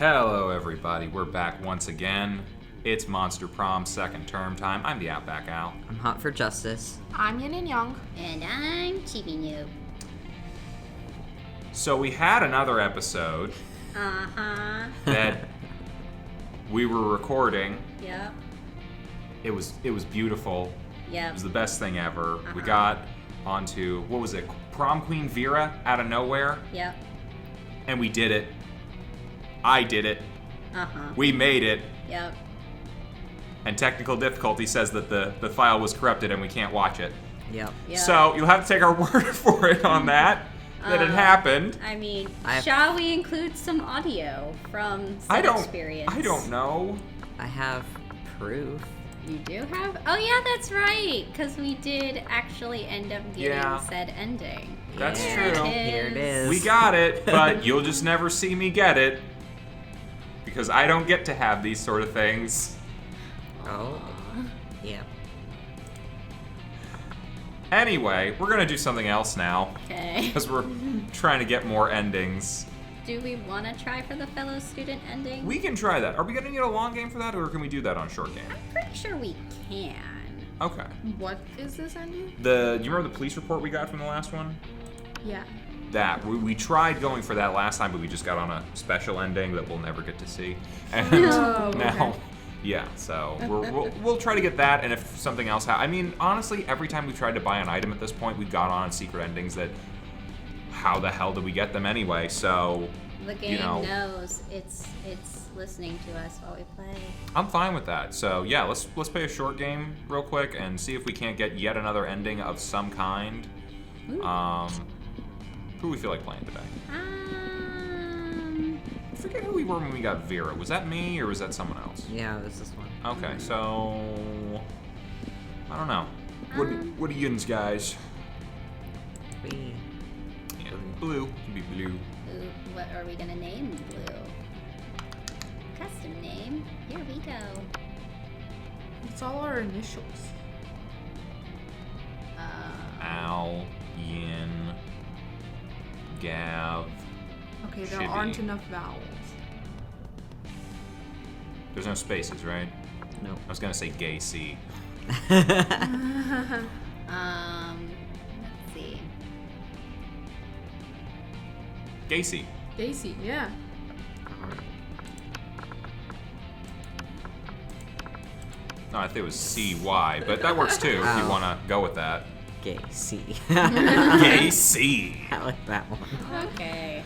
Hello, everybody. We're back once again. It's Monster Prom second term time. I'm TheOutbackAl. I'm Hot for Justice. I'm Yin&Jung. And I'm Chibi Noob. So we had another episode that we were recording. Yep. It was beautiful. Yep. It was the best thing ever. We got onto, what was it, Prom Queen Vera out of nowhere. Yep. And we did it. I did it. We made it. Yep. And technical difficulty says that the file was corrupted and we can't watch it. Yep. So you'll have to take our word for it on that it happened. I mean, shall we include some audio from said experience? I don't know. I have proof. You do have? Oh yeah, that's right. Because we did actually end up getting said ending. That's Here true. Here it is. We got it, but you'll just never see me get it. Because I don't get to have these sort of things. Oh. Yeah. Anyway, we're going to do something else now. Okay. Because we're trying to get more endings. Do we want to try for the fellow student ending? We can try that. Are we going to need a long game for that, or can we do that on short game? I'm pretty sure we can. Okay. What is this ending? Do you remember the police report we got from the last one? Yeah. That. We tried going for that last time, but we just got on a special ending that we'll never get to see. And now, yeah, so we'll try to get that, and if something else I mean, honestly, every time we've tried to buy an item at this point, we've got on secret endings that, how the hell did we get them anyway? So, the game knows it's listening to us while we play. I'm fine with that. So yeah, let's play a short game real quick and see if we can't get yet another ending of some kind. Who we feel like playing today? I forget who we were when we got Vera. Was that me or was that someone else? Yeah, it was this one. Okay, so I don't know. What are yins, guys? We. Yeah, blue. Can be blue. Ooh, what are we gonna name Blue? Custom name. Here we go. It's all our initials. Al, Yin, Gav. Okay, there Chibi. aren't enough vowels. There's no spaces, right? Nope. I was gonna say gay C. Let's see. Gacy. Daisy, yeah. No, I think it was CY, but that works too if you want to go with that. Gay C. Gay C. I like that one. Okay.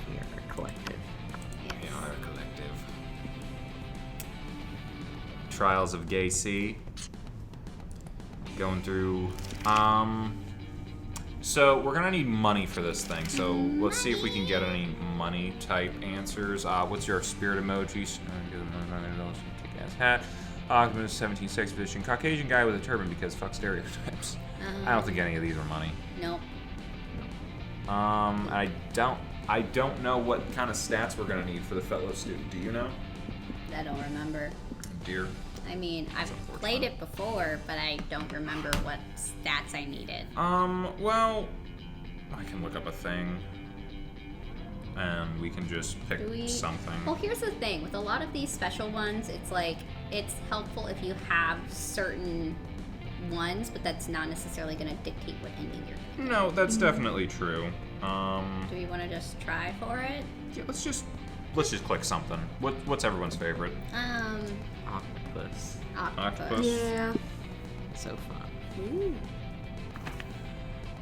We are a collective. We are a collective. Trials of Gay C. Going through. So we're gonna need money for this thing. So let's see if we can get any money type answers. What's your spirit emoji? Kick-ass hat. Occupant 17th position. Caucasian guy with a turban because fuck stereotypes. I don't think any of these are money. Nope. I don't know what kind of stats we're gonna need for the fellow student. Do you know? I don't remember. Dear. I mean, I've played it before, but I don't remember what stats I needed. Well, I can look up a thing. And we can just pick something. Well, here's the thing. With a lot of these special ones, it's like, it's helpful if you have certain ones, but that's not necessarily going to dictate what ending you're going to No, that's definitely true. Do we want to just try for it? Yeah, let's just click something. What's everyone's favorite? Octopus. Octopus? Yeah. So fun. Ooh.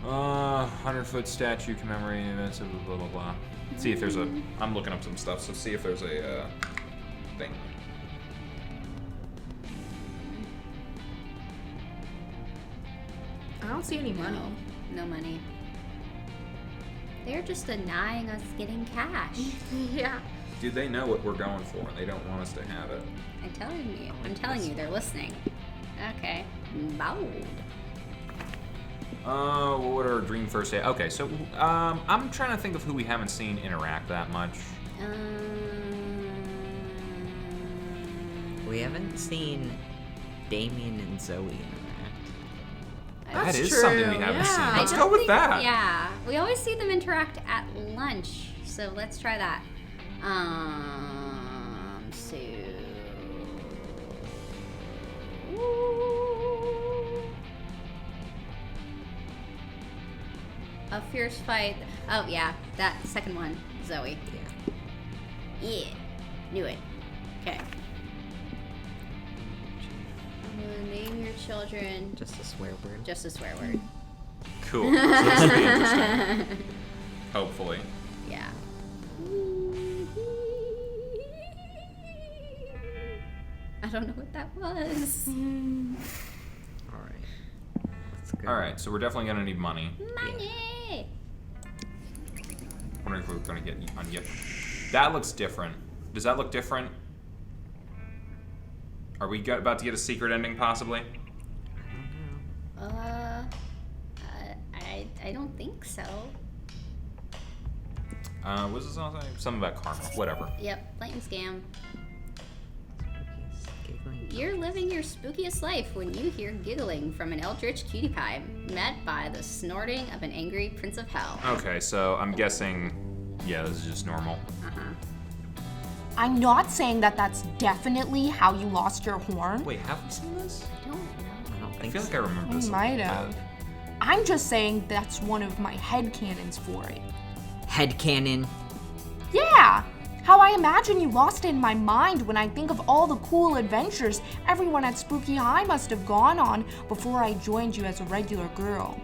100-foot statue commemorating events of blah blah blah. See if there's a. I'm looking up some stuff, so see if there's a thing. I don't see any money. No money. They're just denying us getting cash. Yeah. Dude, they know what we're going for, and they don't want us to have it. I'm telling you, they're listening. Okay. Bold. What are our dream first day? Okay, so I'm trying to think of who we haven't seen interact that much. We haven't seen Damien and Zoe interact. That is true. something we haven't seen. I Let's don't go with think- that. Yeah, we always see them interact at lunch, so let's try that. fierce fight. Oh, yeah. That second one. Zoe. Yeah. Knew it. Okay. Name your children. Just a swear word. Just a swear word. Cool. So this will be interesting. Hopefully. Yeah. I don't know what that was. Alright. Let's go. Alright, so we're definitely gonna need money. Money! Wondering if we're gonna get on yet. That looks different. Does that look different? Are we about to get a secret ending, possibly? I don't think so. Was this something about karma? Whatever. Yep, lightning scam. Giggling. You're living your spookiest life when you hear giggling from an eldritch cutie pie, met by the snorting of an angry prince of hell. Okay, so I'm guessing, yeah, this is just normal. I'm not saying that that's definitely how you lost your horn. Wait, have we seen this? I don't know. I don't I think feel so. like I remember this. Might have. I'm just saying that's one of my headcanons for it. Headcanon. Yeah! How I imagine you lost it in my mind when I think of all the cool adventures everyone at Spooky High must have gone on before I joined you as a regular girl.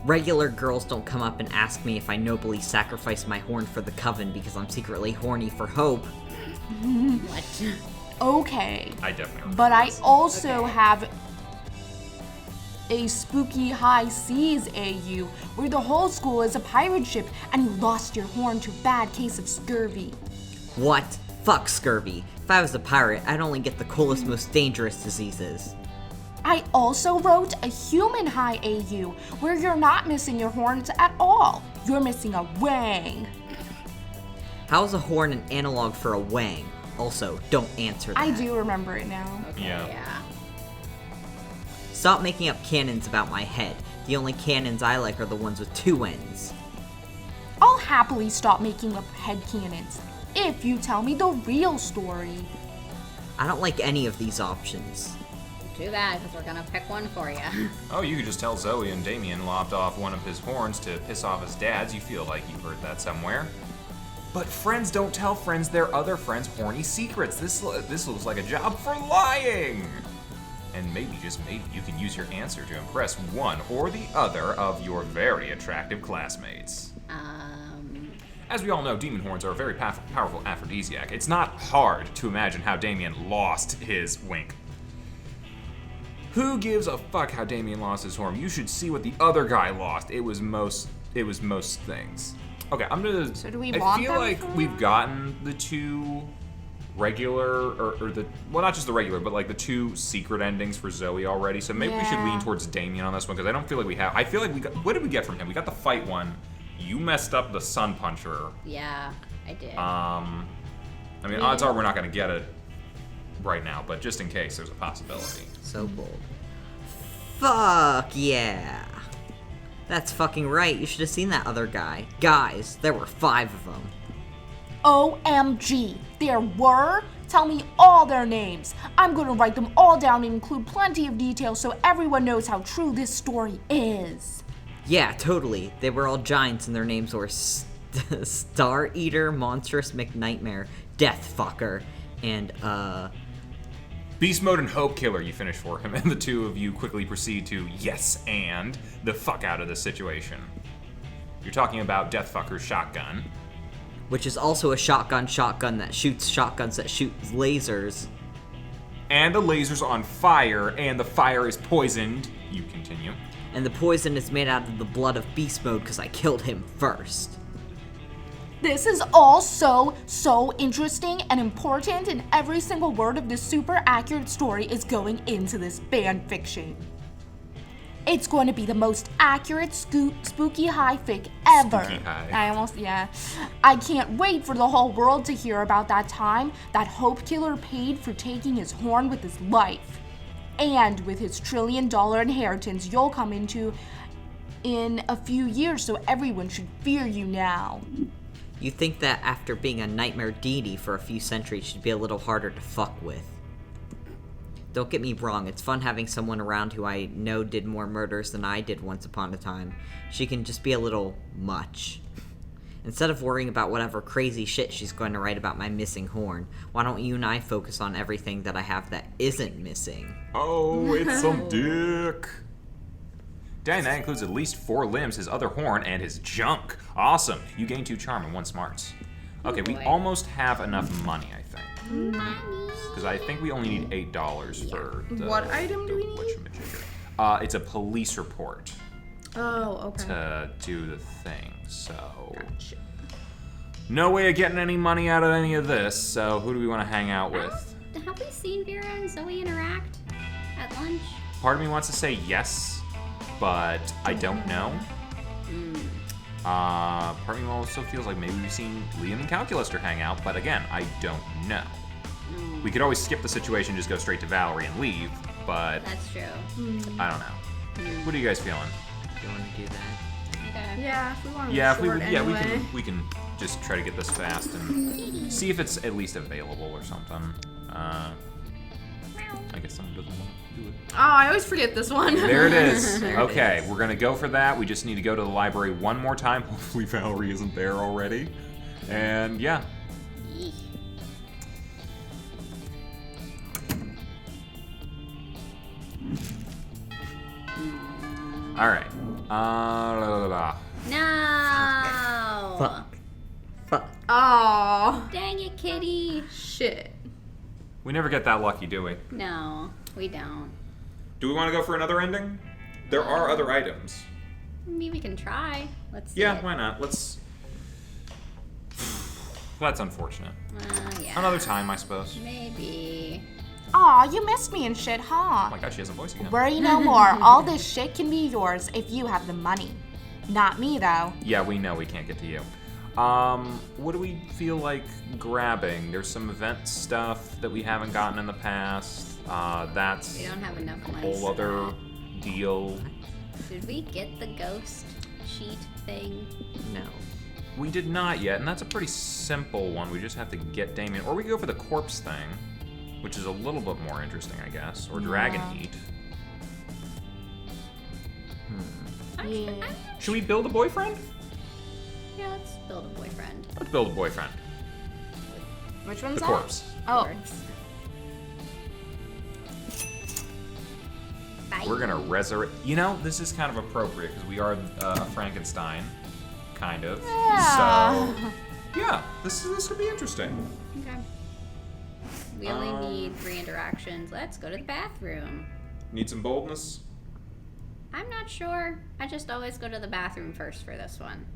Regular girls don't come up and ask me if I nobly sacrificed my horn for the coven because I'm secretly horny for hope. What? Okay, I definitely remember but I this. also have a Spooky High Seas AU where the whole school is a pirate ship and you lost your horn to a bad case of scurvy. What? Fuck scurvy. If I was a pirate, I'd only get the coolest, most dangerous diseases. I also wrote a Human High AU where you're not missing your horns at all. You're missing a wang. How is a horn an analog for a wang? Also, don't answer that. I do remember it now. Okay, Yeah. Stop making up cannons about my head. The only cannons I like are the ones with two ends. I'll happily stop making up headcanons if you tell me the real story. I don't like any of these options. Too bad, because we're gonna pick one for you. Oh, you could just tell Zoe and Damien lopped off one of his horns to piss off his dads. You feel like you've heard that somewhere. But friends don't tell friends their other friends' horny secrets. This looks like a job for lying. And maybe, just maybe, you can use your answer to impress one or the other of your very attractive classmates. As we all know, demon horns are a very powerful aphrodisiac. It's not hard to imagine how Damien lost his wink. Who gives a fuck how Damien lost his horn? You should see what the other guy lost. It was most things. Okay, I'm gonna. So do we I want feel them like for- we've gotten the two regular, or the, well, not just the regular, but like the two secret endings for Zoe already. So maybe we should Yeah. lean towards Damien on this one because I don't feel like we have. I feel like we got. What did we get from him? We got the fight one. You messed up the Sun Puncher. Yeah, I did. I mean, odds are we're not gonna get it right now, but just in case, there's a possibility. So bold. Fuck yeah. That's fucking right. You should have seen that other guy. Guys, there were 5 of them. OMG, there were? Tell me all their names. I'm gonna write them all down and include plenty of details so everyone knows how true this story is. Yeah, totally. They were all giants and their names were Star Eater, Monstrous McNightmare, Death Fucker, and Beast Mode and Hope Killer, you finish for him, and the two of you quickly proceed to yes and the fuck out of this situation. You're talking about Deathfucker's shotgun. which is also a shotgun that shoots shotguns that shoot lasers. And the laser's on fire, and the fire is poisoned. You continue. And the poison is made out of the blood of Beast Mode because I killed him first. This is all so interesting and important, and every single word of this super accurate story is going into this fan fiction. It's going to be the most accurate spooky high fic ever. Spooky high. I can't wait for the whole world to hear about that time that Hope Killer paid for taking his horn with his life. And with his $1 trillion inheritance you'll come into in a few years, so everyone should fear you now. You think that after being a nightmare deity for a few centuries should be a little harder to fuck with. Don't get me wrong, it's fun having someone around who I know did more murders than I did once upon a time. She can just be a little much. Instead of worrying about whatever crazy shit she's going to write about my missing horn, why don't you and I focus on everything that I have that isn't missing? Oh, it's some dick. Dang, that includes at least 4 limbs, his other horn, and his junk. Awesome. You gain 2 charm and 1 smarts. Okay, we boy. almost have enough money, I think. Money. Because I think we only need $8 for the... What item do we need? whatchamajigger. It's a police report Oh, okay. to do the thing, so... Gotcha. No way of getting any money out of any of this, so who do we want to hang out with? Have we seen Vera and Zoe interact at lunch? Part of me wants to say yes, but I don't know. Part of me also feels like maybe we've seen Liam and Calculister hang out, but again, I don't know. We could always skip the situation, just go straight to Valerie and leave, but That's true. I don't know. What are you guys feeling? Do you want to do that? Okay. Yeah, if we want to Yeah, if short we anyway. we can just try to get this fast and see if it's at least available or something. I guess someone doesn't want to do it. Oh, I always forget this one. There it is. There it Okay, is. we're gonna go for that. We just need to go to the library one more time. Hopefully Valerie isn't there already. And yeah. Eek. All right. La, la, la. No. Fuck. Oh, Dang it, kitty. shit. We never get that lucky, do we? No, we don't. Do we want to go for another ending? There are other items. Maybe we can try. Let's see. Yeah, it. why not? Let's. That's unfortunate. Yeah. Another time, I suppose. Maybe. Aw, you missed me and shit, huh? Oh my god, she has a voice again. Worry no more. All this shit can be yours if you have the money. Not me, though. Yeah, we know we can't get to you. What do we feel like grabbing? There's some event stuff that we haven't gotten in the past. That's We don't have enough a money. whole for other deal. that. Did we get the ghost sheet thing? No. We did not yet, and that's a pretty simple one. We just have to get Damien. Or we could go for the corpse thing, which is a little bit more interesting, I guess. Or Dragon Heat. Yeah. Should we build a boyfriend? Yeah, let's build a boyfriend. Let's build a boyfriend. Which one's The that? corpse. Oh. Works. Bye. We're gonna resurrect. You know, this is kind of appropriate because we are Frankenstein, kind of. Yeah. So, yeah, this could be interesting. Okay. We only need 3 interactions. Let's go to the bathroom. Need some boldness. I'm not sure. I just always go to the bathroom first for this one.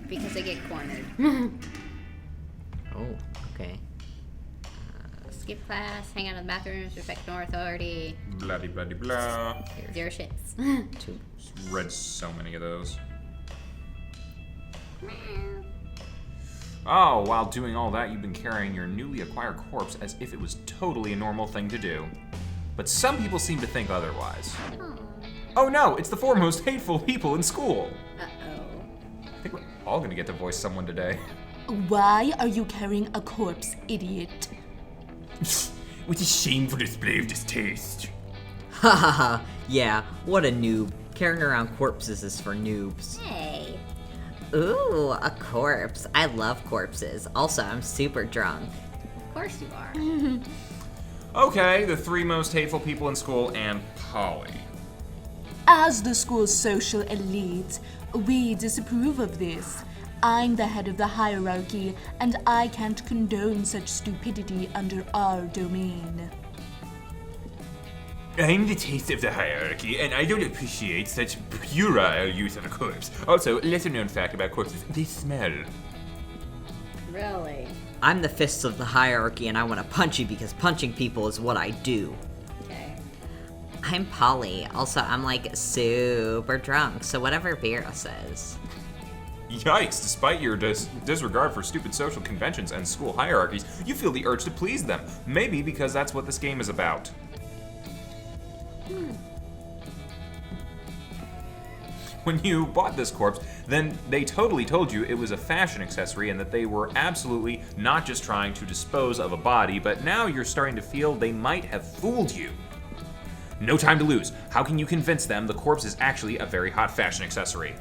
Because I get cornered. Oh, okay. Skip class, hang out in the bathrooms, respect no authority. Bloody bloody blah. 0 shits. 2. Read so many of those. Oh, while doing all that, you've been carrying your newly acquired corpse as if it was totally a normal thing to do. But some people seem to think otherwise. Oh no, it's the 4 most hateful people in school. Uh-oh. I think we're all gonna get to voice someone today. Why are you carrying a corpse, idiot? What a shameful display of distaste. Ha ha ha. Yeah, what a noob. Carrying around corpses is for noobs. Hey. Ooh, a corpse. I love corpses. Also, I'm super drunk. Of course you are. Okay, the 3 most hateful people in school and Polly. As the school's social elite, we disapprove of this. I'm the head of the hierarchy, and I can't condone such stupidity under our domain. I'm the taste of the hierarchy, and I don't appreciate such puerile use of a corpse. Also, lesser known fact about corpses, they smell. Really? I'm the fists of the hierarchy and I want to punch you because punching people is what I do. Okay. I'm Polly. Also, I'm like super drunk, so whatever Vera says. Yikes, despite your disregard for stupid social conventions and school hierarchies, you feel the urge to please them. Maybe because that's what this game is about. when you bought this corpse, then they totally told you it was a fashion accessory and that they were absolutely not just trying to dispose of a body, but now you're starting to feel they might have fooled you. No time to lose. How can you convince them the corpse is actually a very hot fashion accessory?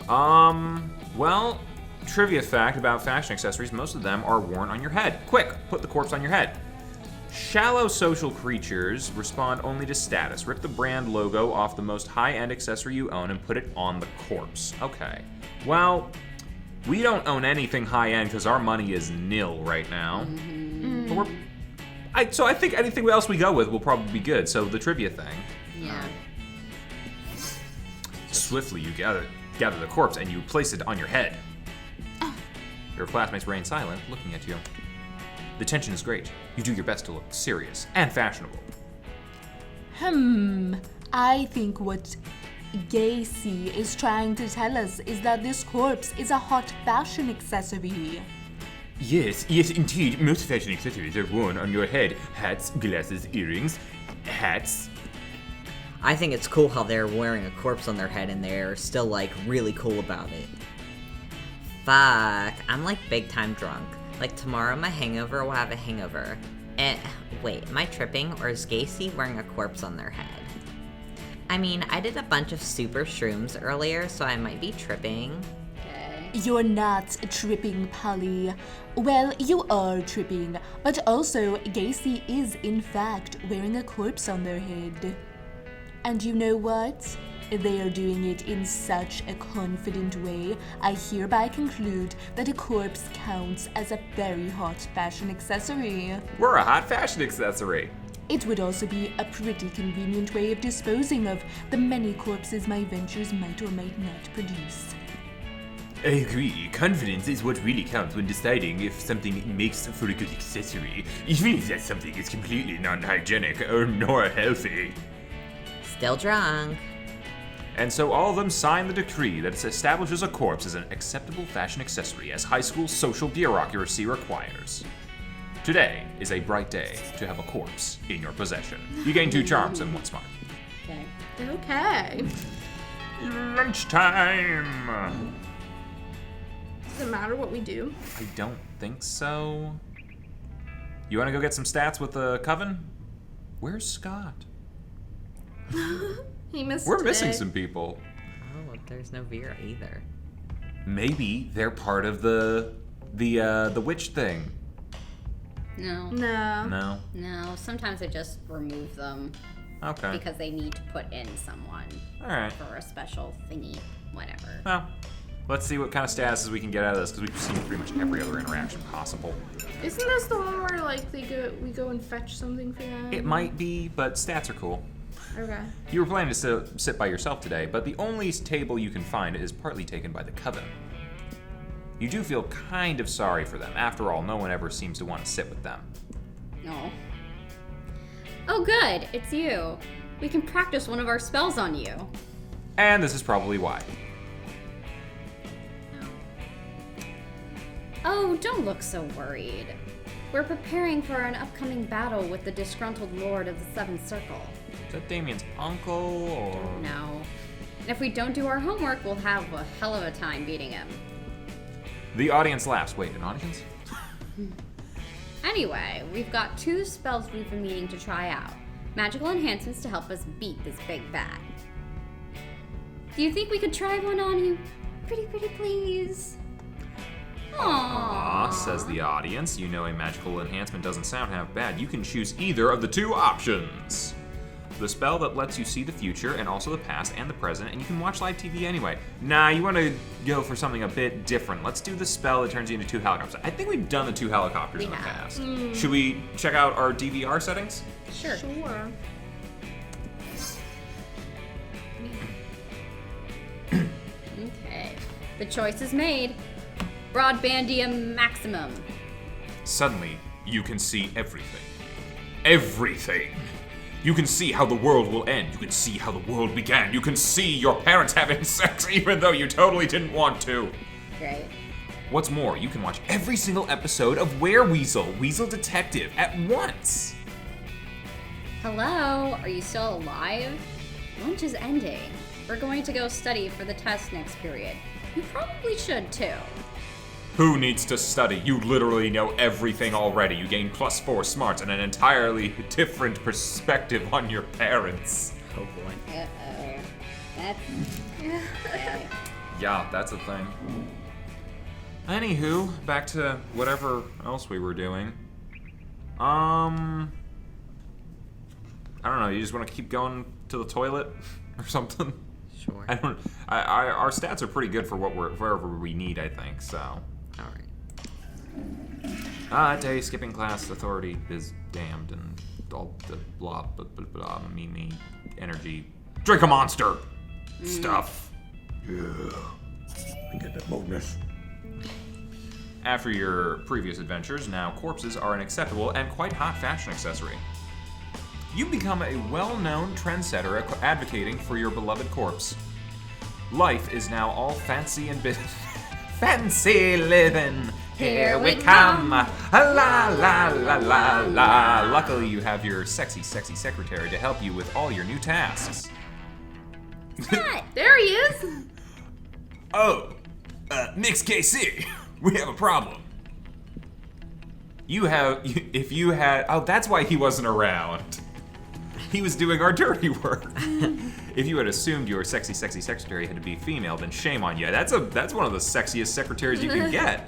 Well, trivia fact about fashion accessories, most of them are worn on your head. Quick, put the corpse on your head. Shallow social creatures respond only to status. Rip the brand logo off the most high-end accessory you own and put it on the corpse. Okay. Well, we don't own anything high-end because our money is nil right now. But so I think anything else we go with will probably be good. So the trivia thing. Yeah. Swiftly, you gather the corpse and you place it on your head. Your classmates remain silent, looking at you. The tension is great. You do your best to look serious and fashionable. I think what Gacy is trying to tell us is that this corpse is a hot fashion accessory. Yes, indeed. Most fashion accessories are worn on your head. Hats, glasses, earrings, hats. I think it's cool how they're wearing a corpse on their head and they're still, like, really cool about it. Fuck, I'm, like, big time drunk. Like, tomorrow my hangover will have a hangover. Wait, am I tripping, or is Gacy wearing a corpse on their head? I mean, I did a bunch of super shrooms earlier, so I might be tripping. Okay. You're not tripping, Polly. Well, you are tripping, but also Gacy is, in fact, wearing a corpse on their head. And you know what? They are doing it in such a confident way, I hereby conclude that a corpse counts as a very hot fashion accessory. We're a hot fashion accessory. It would also be a pretty convenient way of disposing of the many corpses my ventures might or might not produce. I agree. Confidence is what really counts when deciding if something makes for a good accessory, even if that something is completely non-hygienic or nor healthy. Still drunk. And so all of them sign the decree that establishes a corpse as an acceptable fashion accessory as high school social bureaucracy requires. Today is a bright day to have a corpse in your possession. You gain 2 charms and 1 smart. Okay. Okay. Lunchtime! Does it matter what we do? I don't think so. You want to go get some stats with the coven? Where's Scott? He missed We're missing today. some people. Oh, there's no Vera either. Maybe they're part of the witch thing. No. No. No. Sometimes I just remove them Okay. because they need to put in someone All right. for a special thingy, whatever. Well, let's see what kind of statuses we can get out of this because we've seen pretty much every other interaction possible. Isn't this the one where like we go and fetch something for them? It might be, but stats are cool. Okay. You were planning to sit by yourself today, but the only table you can find is partly taken by the coven. You do feel kind of sorry for them. After all, no one ever seems to want to sit with them. No. Oh, good. It's you. We can practice one of our spells on you. And this is probably why. Oh, don't look so worried. We're preparing for an upcoming battle with the disgruntled Lord of the Seventh Circle. Is that Damien's uncle or... No. And if we don't do our homework, we'll have a hell of a time beating him. The audience laughs. Wait, an audience? Anyway, we've got 2 spells we've been meaning to try out. Magical enhancements to help us beat this big bad. Do you think we could try one on you? Pretty please? Aw, Aww. says the audience. You know a magical enhancement doesn't sound half bad. You can choose either of the 2 options. The spell that lets you see the future and also the past and the present, and you can watch live TV anyway. Nah, you want to go for something a bit different. Let's do the spell that turns you into 2 helicopters. I think we've done the 2 helicopters We in the have. past. Should we check out our DVR settings? Sure. Sure. Okay. The choice is made. Broadbandium maximum. Suddenly, you can see everything. Everything. You can see how the world will end. You can see how the world began. You can see your parents having sex even though you totally didn't want to. Great. What's more, you can watch every single episode of Weasel Detective at once. Hello? Are you still alive? Lunch is ending. We're going to go study for the test next period. You probably should too. Who needs to study? You literally know everything already. You gain +4 smarts and an entirely different perspective on your parents. Oh boy. Uh-oh. That's... Yeah, that's a thing. Anywho, back to whatever else we were doing. I don't know. You just want to keep going to the toilet or something? Sure. Our stats are pretty good for wherever we need, I think. So. Alright. Day skipping class authority is damned and all the blah blah blah blah me energy. Drink a monster stuff. Yeah. I get that bonus. After your previous adventures, now corpses are an acceptable and quite hot fashion accessory. You become a well-known trendsetter advocating for your beloved corpse. Life is now all fancy and fancy living. Here we come. La la la la la. Luckily, you have your sexy secretary to help you with all your new tasks. There he is. Oh, Mix KC, we have a problem. If you had, that's why he wasn't around. He was doing our dirty work. If you had assumed your sexy secretary had to be female, then shame on you. That's one of the sexiest secretaries you can get.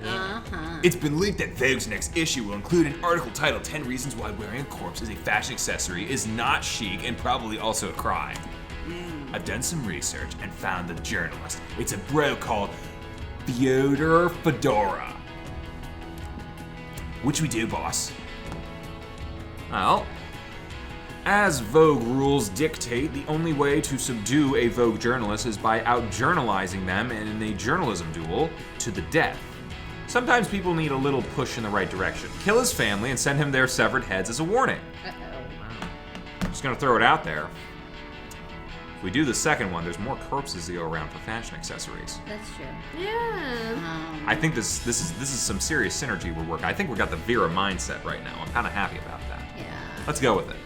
It's been leaked that Vogue's next issue will include an article titled 10 Reasons Why Wearing a Corpse as a Fashion Accessory is Not Chic and Probably Also a Crime. I've done some research and found the journalist. It's a bro called Fyodor Fedora. Which we do, boss? Well, as Vogue rules dictate, the only way to subdue a Vogue journalist is by out-journalizing them in a journalism duel to the death. Sometimes people need a little push in the right direction. Kill his family and send him their severed heads as a warning. Just gonna throw it out there. If we do the second one, there's more corpses to go around for fashion accessories. That's true. Yeah. I think this is some serious synergy we're working. I think we got the Vera mindset right now. I'm kind of happy about that. Yeah. Let's go with it.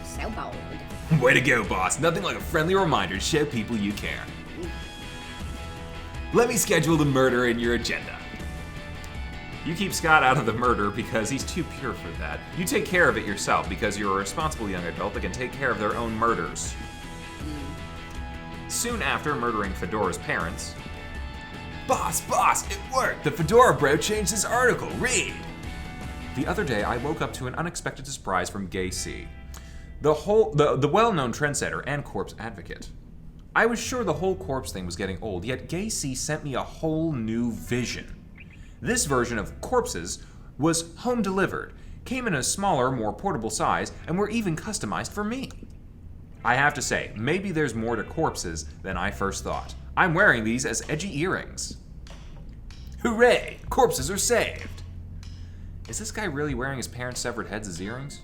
So bold. Way to go, boss. Nothing like a friendly reminder to show people you care. Let me schedule the murder in your agenda. You keep Scott out of the murder because he's too pure for that. You take care of it yourself because you're a responsible young adult that can take care of their own murders. Soon after murdering Fedora's parents... Boss, it worked! The Fedora bro changed his article. Read! The other day, I woke up to an unexpected surprise from Gay C. The well-known trendsetter and corpse advocate. I was sure the whole corpse thing was getting old, yet Gay C sent me a whole new vision. This version of corpses was home delivered, came in a smaller, more portable size, and were even customized for me. I have to say, maybe there's more to corpses than I first thought. I'm wearing these as edgy earrings. Hooray! Corpses are saved! Is this guy really wearing his parents' severed heads as earrings?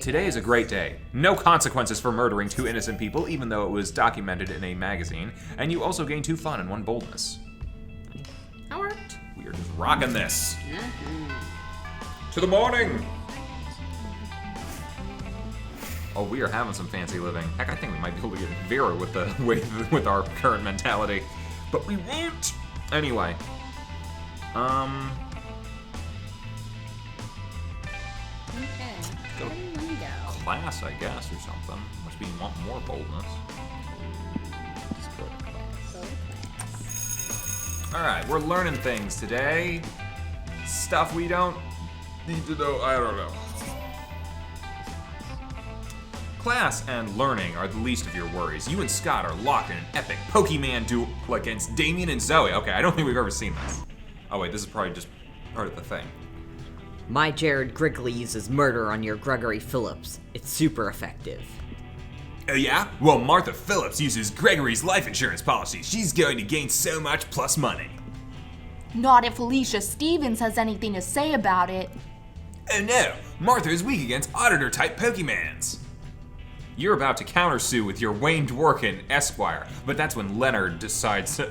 Today is a great day. No consequences for murdering 2 innocent people, even though it was documented in a magazine, and you also gain 2 fun and 1 boldness. That worked. We are just rocking this. To the morning! Oh, we are having some fancy living. Heck, I think we might be able to get Vera with our current mentality. But we won't! Anyway. Okay. Go. Where do you want to go? Class, I guess, or something. Must be want more boldness. Just go to class. Go to class. Alright, we're learning things today. Stuff we don't need to know. I don't know. Class and learning are the least of your worries. You and Scott are locked in an epic Pokemon duel against Damien and Zoe. Okay, I don't think we've ever seen this. Oh wait, this is probably just part of the thing. My Jared Grigley uses murder on your Gregory Phillips. It's super effective. Oh yeah? Well, Martha Phillips uses Gregory's life insurance policy. She's going to gain so much plus money. Not if Alicia Stevens has anything to say about it. Oh no, Martha is weak against auditor-type Pokemans. You're about to countersue with your Wayne Dworkin Esquire, but that's when Leonard decides to,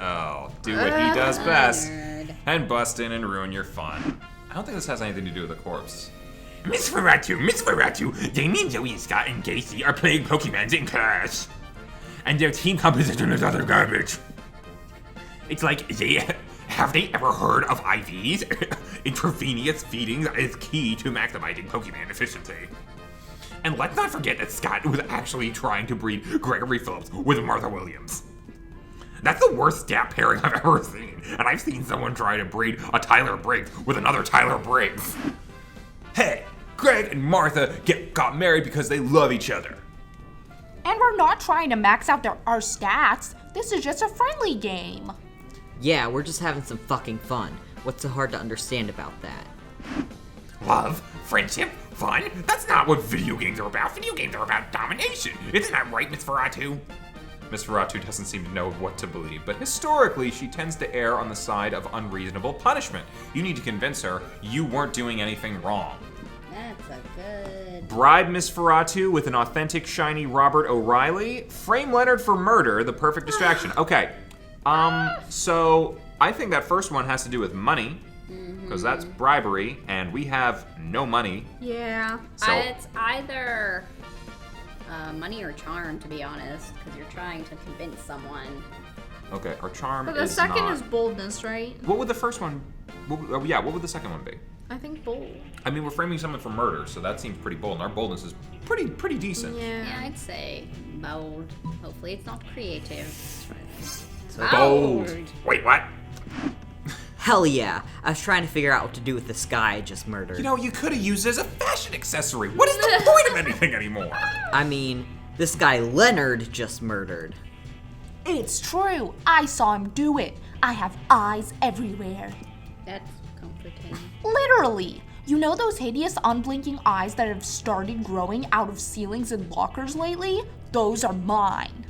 do what he does best, and bust in and ruin your fun. I don't think this has anything to do with the corpse. Miss Ferratu, Damien, Zoe, Scott, and Gacy are playing Pokemons in class. and their team composition is utter garbage. It's like, have they ever heard of IVs? Intravenous feeding is key to maximizing Pokemon efficiency. And let's not forget that Scott was actually trying to breed Gregory Phillips with Martha Williams. That's the worst stat pairing I've ever seen, and I've seen someone try to breed a Tyler Briggs with another Tyler Briggs. Hey, Greg and Martha got married because they love each other. And we're not trying to max out our stats. This is just a friendly game. Yeah, we're just having some fucking fun. What's so hard to understand about that? Love, friendship, fun? That's not what video games are about. Video games are about domination. Isn't that right, Miss Ferratu? Miss Ferratu doesn't seem to know what to believe, but historically, she tends to err on the side of unreasonable punishment. You need to convince her you weren't doing anything wrong. That's a good... Bribe Miss Ferratu with an authentic, shiny Robert O'Reilly. Frame Leonard for murder, the perfect distraction. Okay, so I think that first one has to do with money, because that's bribery, and we have no money. Yeah. So It's either money or charm, to be honest, because you're trying to convince someone. okay, our charm But the is second not. is boldness, right? What would the first one? What would the second one be? I think bold. I mean, we're framing someone for murder, so that seems pretty bold, and our boldness is pretty decent. Yeah, I'd say bold. Hopefully it's not creative. Bold. Wait, what? Hell yeah! I was trying to figure out what to do with this guy I just murdered. You know, you could have used it as a fashion accessory. What is the point of anything anymore? I mean, this guy Leonard just murdered. It's true. I saw him do it. I have eyes everywhere. That's comforting. Literally. You know those hideous unblinking eyes that have started growing out of ceilings and lockers lately? Those are mine.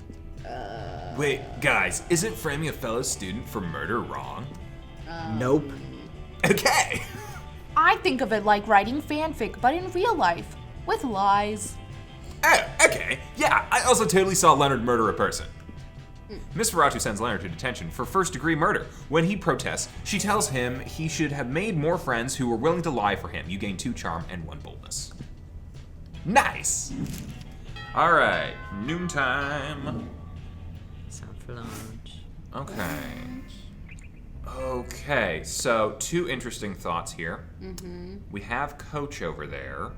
Wait, guys, isn't framing a fellow student for murder wrong? Nope. Okay. I think of it like writing fanfic, but in real life, with lies. Oh, okay. Yeah, I also totally saw Leonard murder a person. Miss Ferratu sends Leonard to detention for first-degree murder. When he protests, she tells him he should have made more friends who were willing to lie for him. You gain 2 charm and 1 boldness. Nice! All right, noontime. It's time for lunch. Okay, so 2 interesting thoughts here. We have Coach over there,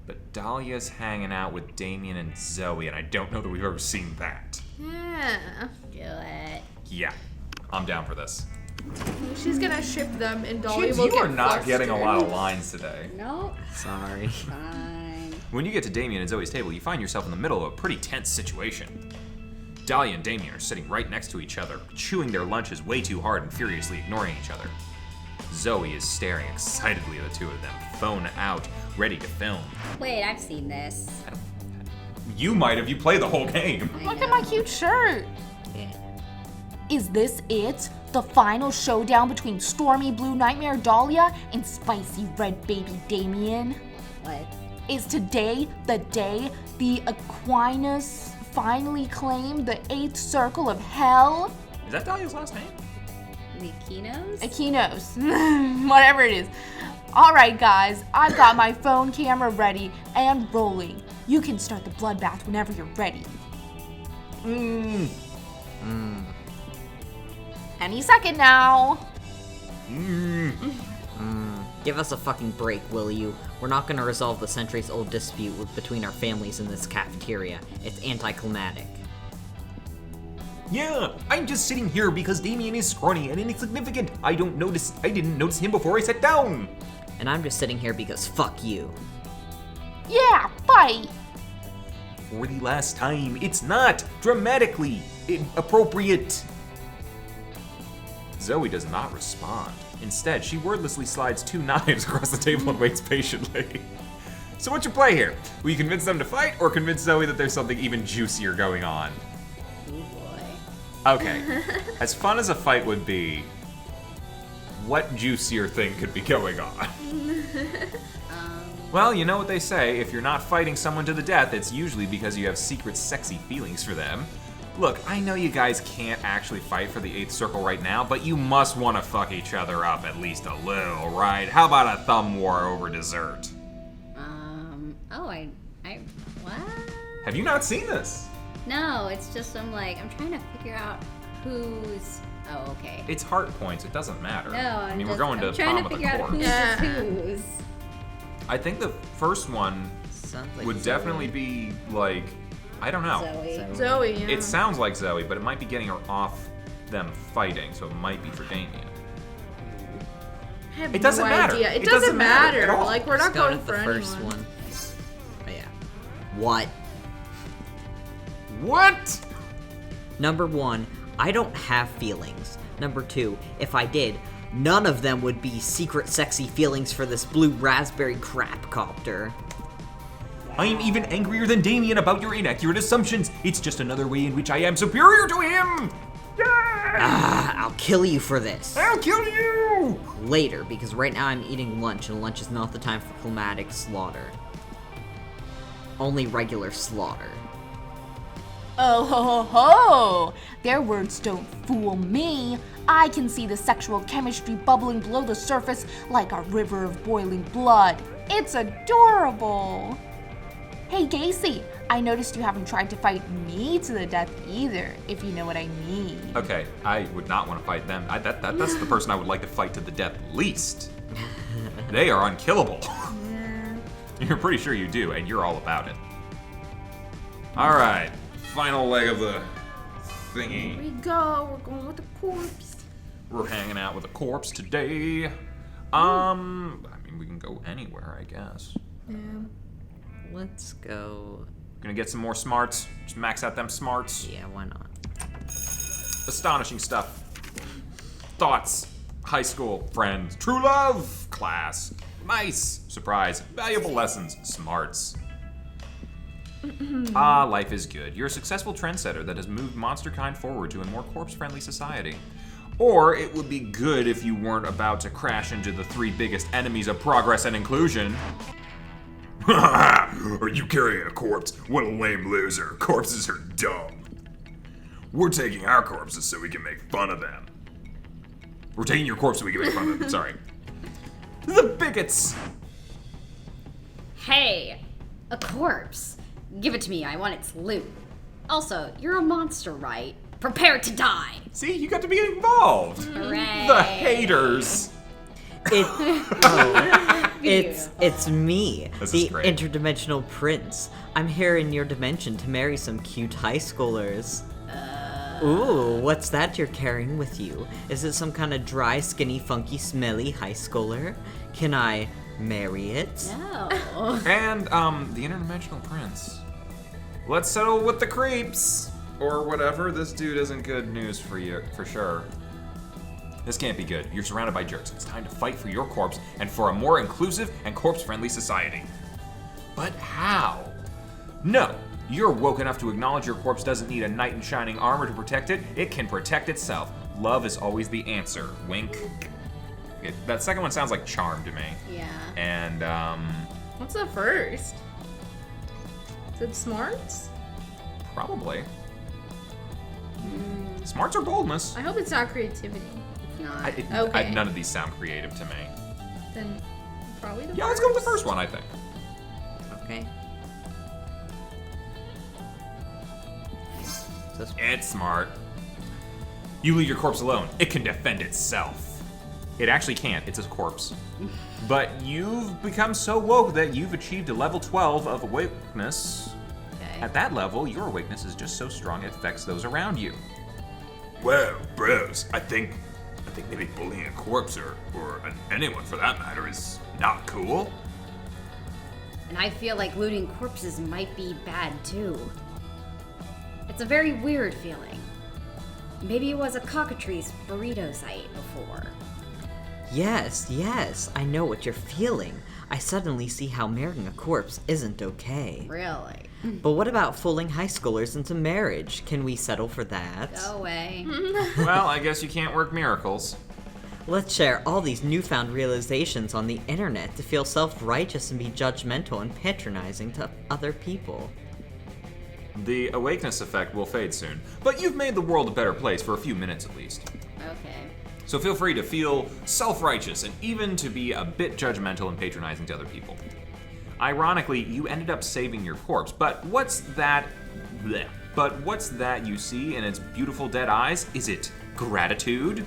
but Dahlia's hanging out with Damien and Zoe, and I don't know that we've ever seen that. Yeah. Do it. Yeah, I'm down for this. She's gonna ship them, and Dolly Chips, will you get are not getting a flustered. lot of lines today. Nope. Sorry. Fine. When you get to Damien and Zoe's table, you find yourself in the middle of a pretty tense situation. Dahlia and Damien are sitting right next to each other, chewing their lunches way too hard and furiously ignoring each other. Zoe is staring excitedly at the two of them, phone out, ready to film. Wait, I've seen this. You might if you play the whole game. Look at my cute shirt. Is this it? The final showdown between Stormy Blue Nightmare Dahlia and Spicy Red Baby Damien? What? Is today the day the Aquinas finally claimed the 8th circle of hell? Is that Dahlia's last name? The Kinos? Aquinos. Whatever it is. Alright guys, I've got my phone camera ready and rolling. You can start the bloodbath whenever you're ready. Any second now. Give us a fucking break, will you? We're not gonna resolve the centuries-old dispute between our families in this cafeteria. It's anticlimactic. Yeah, I'm just sitting here because Damien is scrawny and insignificant. I didn't notice him before I sat down. And I'm just sitting here because fuck you. Yeah, fight. For the last time, it's not dramatically inappropriate. Zoe does not respond. Instead, she wordlessly slides 2 knives across the table and waits patiently. So what's your play here? Will you convince them to fight or convince Zoe that there's something even juicier going on? Oh boy. Okay, as fun as a fight would be, what juicier thing could be going on? Well, you know what they say, if you're not fighting someone to the death, it's usually because you have secret sexy feelings for them. Look, I know you guys can't actually fight for the 8th circle right now, but you must want to fuck each other up at least a little, right? How about a thumb war over dessert? Oh, I, what? Have you not seen this? No, it's just I'm trying to figure out who's. Oh, okay. It's heart points. It doesn't matter. No, I mean, we're going to trying prom to with figure a out corpse. who's. I think the first one Sounds like would Zoe. definitely be like, I don't know. Zoe, yeah. It sounds like Zoe, but it might be getting her off them fighting, so it might be for Damien. I have It doesn't no matter. idea. It It doesn't doesn't matter at matter. all. Like, we're not Let's go going with for the anyone. first one. Oh, yeah. What? What? Number 1, I don't have feelings. Number 2, if I did, none of them would be secret sexy feelings for this blue raspberry crap copter. I am even angrier than Damien about your inaccurate assumptions. It's just another way in which I am superior to him. Yeah! I'll kill you for this. I'll kill you! Later, because right now I'm eating lunch, and lunch is not the time for climatic slaughter. Only regular slaughter. Oh ho ho ho! Their words don't fool me. I can see the sexual chemistry bubbling below the surface like a river of boiling blood. It's adorable! Hey Casey, I noticed you haven't tried to fight me to the death either, if you know what I mean. Okay, I would not want to fight them. That's the person I would like to fight to the death least. They are unkillable. You're pretty sure you do, and you're all about it. All right, final leg of the Here thingy. we go. We're going with the corpse. We're hanging out with a corpse today. I mean, we can go anywhere, I guess. Yeah. Let's go. Gonna get some more smarts. Just max out them smarts. Yeah, why not? Astonishing stuff. Thoughts. High school. Friends. True love. Class. Nice. Surprise. Valuable lessons. Smarts. Life is good. You're a successful trendsetter that has moved monsterkind forward to a more corpse-friendly society. Or it would be good if you weren't about to crash into the 3 biggest enemies of progress and inclusion. Are you carrying a corpse? What a lame loser. Corpses are dumb. We're taking our corpses so we can make fun of them. We're taking your corpse so we can make fun of them. Sorry. The bigots. Hey, a corpse. Give it to me. I want its loot. Also, you're a monster, right? Prepare to die. See, you got to be involved. Hooray. The haters. It's me, This the is great. interdimensional prince. I'm here in your dimension to marry some cute high schoolers. Ooh, what's that you're carrying with you? Is it some kind of dry, skinny, funky, smelly high schooler? Can I marry it? No. And, the interdimensional prince. Let's settle with the creeps. Or whatever. This dude isn't good news for you, for sure. This can't be good. You're surrounded by jerks. It's time to fight for your corpse and for a more inclusive and corpse-friendly society. But how? No. You're woke enough to acknowledge your corpse doesn't need a knight in shining armor to protect it. It can protect itself. Love is always the answer. Wink. That second one sounds like charm to me. Yeah. And, What's the first? Is it smarts? probably. Smarts or boldness? I hope it's not creativity. It's not. Okay. None of these sound creative to me. Then probably the Yeah, let's go with the first one, I think. Okay. So It's smart. You leave your corpse alone. It can defend itself. It actually can't. It's a corpse. But you've become so woke that you've achieved a level 12 of awakeness. Okay. At that level, your awakeness is just so strong it affects those around you. Well, bros, I think maybe bullying a corpse or anyone for that matter is not cool. And I feel like looting corpses might be bad too. It's a very weird feeling. Maybe it was a cockatrice burritos I ate before. yes, I know what you're feeling. I suddenly see how marrying a corpse isn't okay. Really? But what about fooling high schoolers into marriage? Can we settle for that? Go away. Well, I guess you can't work miracles. Let's share all these newfound realizations on the internet to feel self-righteous and be judgmental and patronizing to other people. The awakeness effect will fade soon, but you've made the world a better place for a few minutes at least. Okay. So feel free to feel self-righteous and even to be a bit judgmental and patronizing to other people. Ironically, you ended up saving your corpse, but what's that? Bleh. But what's that you see in its beautiful dead eyes? Is it gratitude?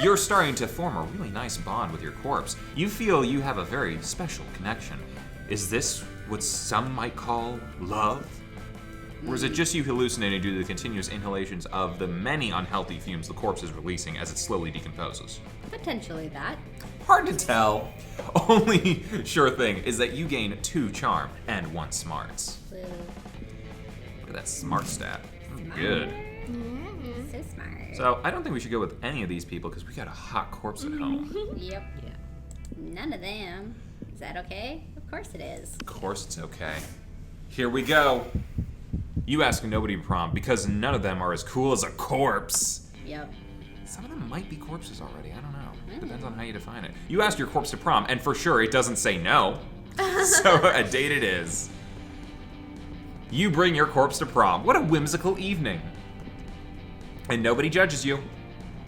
You're starting to form a really nice bond with your corpse. You feel you have a very special connection. Is this what some might call love? Or is it just you hallucinating due to the continuous inhalations of the many unhealthy fumes the corpse is releasing as it slowly decomposes? Potentially that. Hard to tell. Only sure thing is that you gain 2 charm and 1 smarts. Blue. Look at that smart stat. Good. So smart. So I don't think we should go with any of these people because we got a hot corpse at home. Yep. Yeah. None of them. Is that okay? Of course it is. Of course it's okay. Here we go. You ask nobody to prom because none of them are as cool as a corpse. Yep. Some of them might be corpses already. I don't know. Depends on how you define it. You ask your corpse to prom, and for sure it doesn't say no. So a date it is. You bring your corpse to prom. What a whimsical evening. And nobody judges you.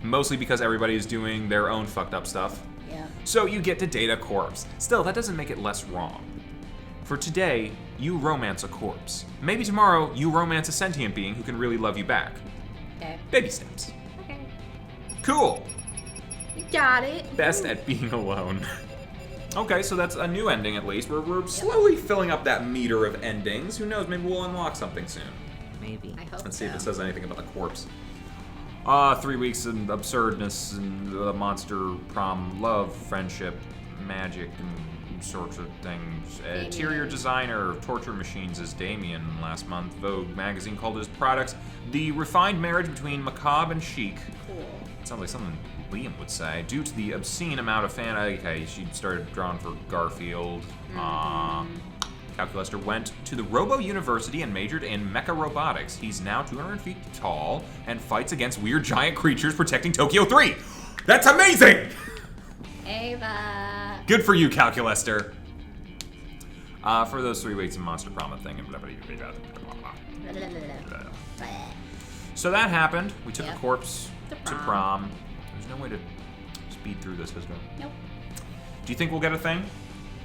Mostly because everybody is doing their own fucked up stuff. Yeah. So you get to date a corpse. Still, that doesn't make it less wrong. For today, you romance a corpse. Maybe tomorrow, you romance a sentient being who can really love you back. Okay. Baby steps. Okay. Cool. Got it. Best at being alone. Okay, so that's a new ending at least. We're slowly filling up that meter of endings. Who knows, maybe we'll unlock something soon. Maybe. I hope Let's see if so. it says anything about the corpse. 3 weeks in absurdness and monster prom, love, friendship, magic, and sorts of things. Interior designer of torture machines is Damien. Last month, Vogue magazine called his products the refined marriage between macabre and chic. Cool. It sounds like something Liam would say. Due to the obscene amount of okay, she started drawing for Garfield. Calculester went to the Robo University and majored in mecha robotics. He's now 200 feet tall and fights against weird giant creatures protecting Tokyo 3. That's amazing! Ava. Good for you, Calculester. For those 3 weeks of Monster Prom thing and whatever. So that happened. We took Yep. a corpse To to prom. prom. There's no way to speed through this, is there? Nope. Do you think we'll get a thing?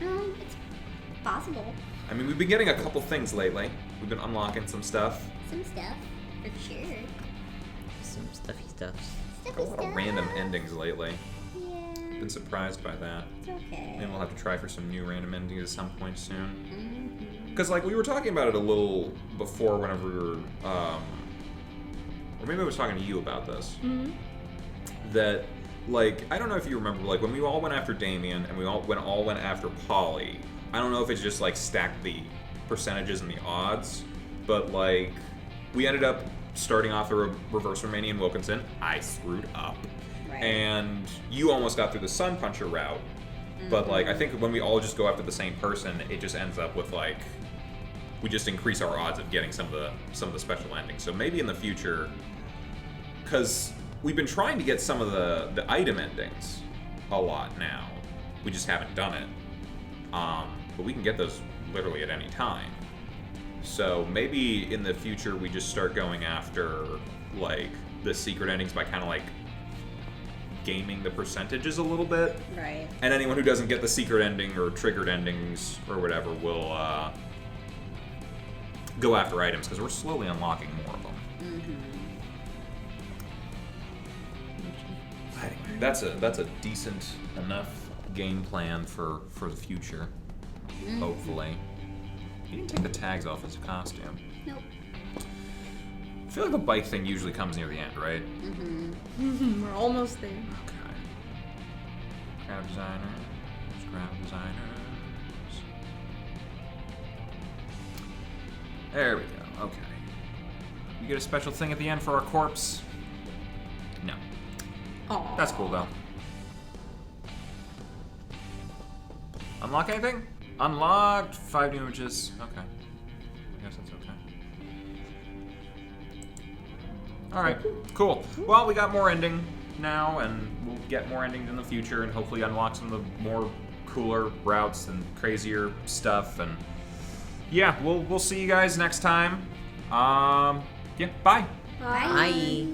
It's possible. I mean, we've been getting a couple things lately. We've been unlocking some stuff. Some stuff, for sure. Some stuffy stuffs. Stuffy A lot of stuff. random endings lately. Yeah. Been surprised by that. It's okay. And we'll have to try for some new random endings at some point soon. Mm-hmm. Because, like, we were talking about it a little before whenever we were, or maybe I was talking to you about this. Mm-hmm. That, like, I don't know if you remember, like, when we all went after Damien and we all went after Polly, I don't know if it's just, like, stacked the percentages and the odds, but, like, we ended up starting off the reverse Romanian Wilkinson. I screwed up. Right. And you almost got through the Sun Puncher route. But, like, I think when we all just go after the same person, it just ends up with, like, we just increase our odds of getting some of the special endings. So maybe in the future, because we've been trying to get some of the item endings a lot now. We just haven't done it. But we can get those literally at any time. So maybe in the future we just start going after, like, the secret endings by kind of, like, gaming the percentages a little bit. Right. And anyone who doesn't get the secret ending or triggered endings or whatever will go after items, because we're slowly unlocking more of them. Anyway, that's a decent enough game plan for the future. Hopefully. You didn't take the tags off his costume. Nope. I feel like the bike thing usually comes near the end, right? We're almost there. Okay. Crowd designers. There we go. Okay. You get a special thing at the end for our corpse? No. Aww. That's cool though. Unlock anything? Unlocked 5 new images. Okay. I guess that's okay. Alright, cool. Well, we got more ending now, and we'll get more endings in the future, and hopefully unlock some of the more cooler routes and crazier stuff. And yeah, we'll see you guys next time. Yeah, bye. Bye.